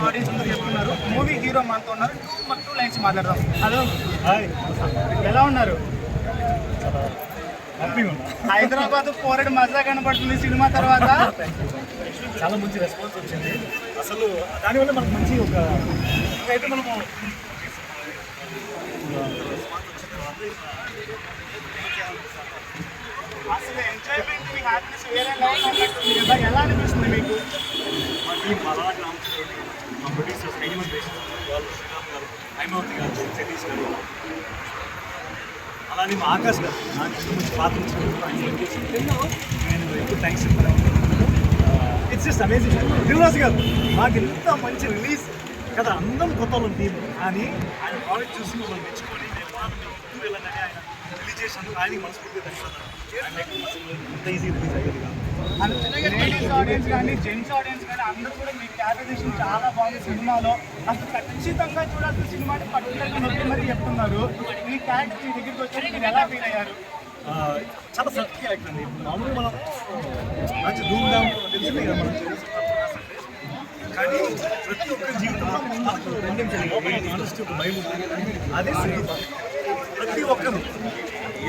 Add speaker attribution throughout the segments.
Speaker 1: Audience చెప్తున్నారు. Movie hero మనతో ఉన్నారు. టూ లైన్స్ మాట్లాడదాం. హలో, ఎలా ఉన్నారు? హైదరాబాద్ పోరాడు మజా కనబడుతుంది సినిమా తర్వాత.
Speaker 2: చాలా మంచి రెస్పాన్స్ వచ్చింది. అసలు దానివల్ల మనకు మంచి అయితే మనము
Speaker 1: అసలు ఎంజాయ్మెంట్, మీ హ్యాపీనెస్ వేరే లెవెల్ అనిపిస్తుంది కదా, ఎలా అనిపిస్తుంది మీకు?
Speaker 2: మా టీం అలాగే రామచంద్రుడు, మా ప్రొడ్యూసర్స్ ఎనిమల్ బేస్ వాళ్ళు, శ్రీరామ్ గారు, హైమవతి గారు, సతీష్ గారు, అలానే మా ఆకాష్ గారు నాకు ఇంత మంచి పాత్ర ఇచ్చినందుకు ఆయన నేను ఎక్కువ థ్యాంక్స్ చెప్తాను. It's just amazing. దిల్రాజు గారు మాకు ఎంత మంచి రిలీజ్ కదా, అందరం కొత్త వాళ్ళ టీం, కానీ ఆయన ప్రాడక్ట్ చూసి మమ్మల్ని మెచ్చుకొని మేము వెళ్ళగానే ఆయన రిలీజ్ చేసినందుకు ఆయనకి మనస్ఫూర్తిగా ధన్యవాదాలు. అంత ఈజీ రిలీజ్ అయ్యేది కాదు.
Speaker 1: లేడీస్ ఆడియన్స్ కానీ జెంట్స్ ఆడియన్స్ కానీ అందరూ కూడా మీ క్యారెక్టరైజేషన్ చాలా బాగుంది సినిమాలో. అసలు ఖచ్చితంగా చూడాల్సిన సినిమాని పర్టికులర్గా నొప్పి మరి చెప్తున్నారు. మీ క్యారెక్టర్ మీ దగ్గరికి వచ్చి మీరు ఎలా ఫీల్ అయ్యారు?
Speaker 2: చాలా సత్య క్యారెక్టర్ అండి. మామూలుగా మనం మంచి ధూమ్ ధామ్ తెలిసిందే కదా మనం, కానీ ప్రతి ఒక్క జీవితంలో మనకు ఆనెస్టీ ఒక భయం ఉంటుంది. అదే సినిమా ప్రతి ఒక్కరు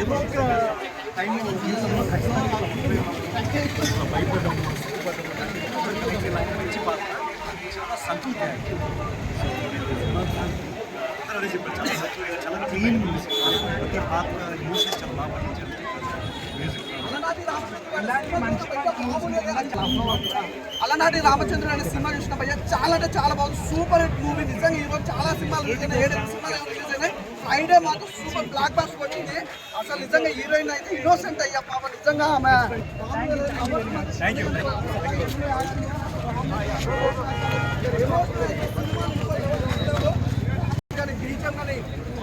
Speaker 2: ఏదో ఒక టైంలో జీవితంలో ఖచ్చితంగా భయపడడం, మంచి పాత్ర, చాలా సత్య క్యారెక్టర్. అదే చెప్పారు, చాలా సత్య, చాలా క్లీన్ ప్రతి పాత్ర ఎమోషన్ చాలా బాగా పండించారు.
Speaker 3: అలనాటి రామచంద్రుడు అనే సినిమా చూసిన భయ్య చాలా అంటే చాలా బాగుంది. Super hit movie. నిజంగా ఈరోజు చాలా సినిమాలు రిలీజ్ అయినాయి, 7 సినిమాలు రిలీజ్ అయినాయి. ఫ్రైడే మాకు సూపర్ బ్లాక్ బాస్టర్ వచ్చింది. అసలు నిజంగా హీరోయిన్ అయితే ఇన్నోసెంట్ అయ్యా పాప, నిజంగా ఆమె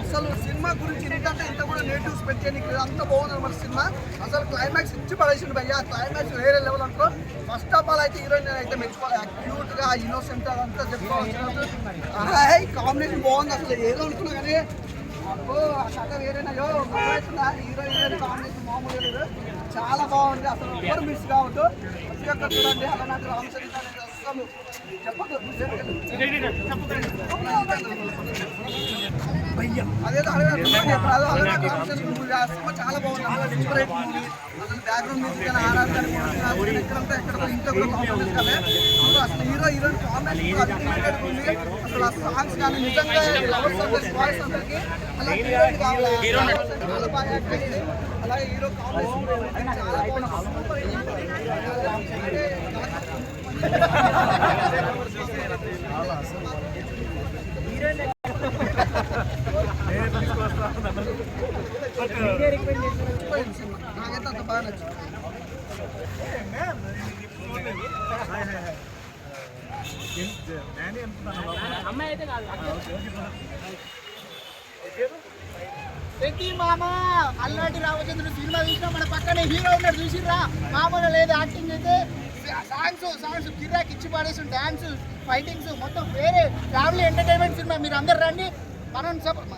Speaker 3: అసలు సినిమా గురించి ఏంటంటే ఇంత కూడా నేటివ్స్ పెట్టేందుకు అంత బాగుంది మన సినిమా. అసలు క్లైమాక్స్ ఇచ్చి పడేసింది భయ్య, క్లైమాక్స్ వేరే లెవెల్ అనుకో. ఫస్ట్ ఆఫ్ ఆల్ అయితే హీరోయిన్ అయితే మెచ్చుకోవాలి, క్యూట్ గా ఇన్నోసెంట్ అంతా చెప్పుకోవచ్చు. కాంబినేషన్ బాగుంది. అసలు ఏదో అనుకున్నా కానీ అబ్బో ఆ కథ వేరేనాయో హీరోయిన్ కాంబినేషన్ మామూలు లేదు, చాలా బాగుంది. అసలు ఎవరు మిస్ కావద్దు, ప్రతి ఒక్కరు చూడండి. అలాంటి రామచంద్ర అసలు చెప్పదు అదేదో చాలా బాగుంది. ఇన్స్పిరేట్ మూవీ. అసలు బ్యాక్గ్రౌండ్ మ్యూజిక్ కానీ ఆర్ఆర్ కానీ ఎక్కడంతా ఎక్కడ ఇంట్లో కూడా కాంబినేషన్ కానీ అసలు హీరోయిన్ కాంబినేషన్ ఉంది. అసలు ఆ సాంగ్స్ కానీ నిజంగా లవర్స్ అందరికి, బాయ్స్ అందరికి అలాగే హీరోయిన్ కావాలి, చాలా బాగా యాక్ట్ అయింది. అలాగే హీరో కాంబినేషన్ చాలా బాగుంది. నాకైతే అంత బాగా నచ్చింది.
Speaker 1: ప్రతి మామ అల్లాటి రామచంద్రుడు సినిమా చూసినా మన పక్కనే హీరో ఉన్నాడు, చూసిర్రా? మామూలు లేదు యాక్టింగ్ అయితే. సాంగ్స్ కిరాక్ ఇచ్చి పడేసి, డ్యాన్స్, ఫైటింగ్స్ మొత్తం వేరే ఫ్యామిలీ ఎంటర్టైన్మెంట్ సినిమా. మీరు అందరు రండి, మనం సపోర్ట్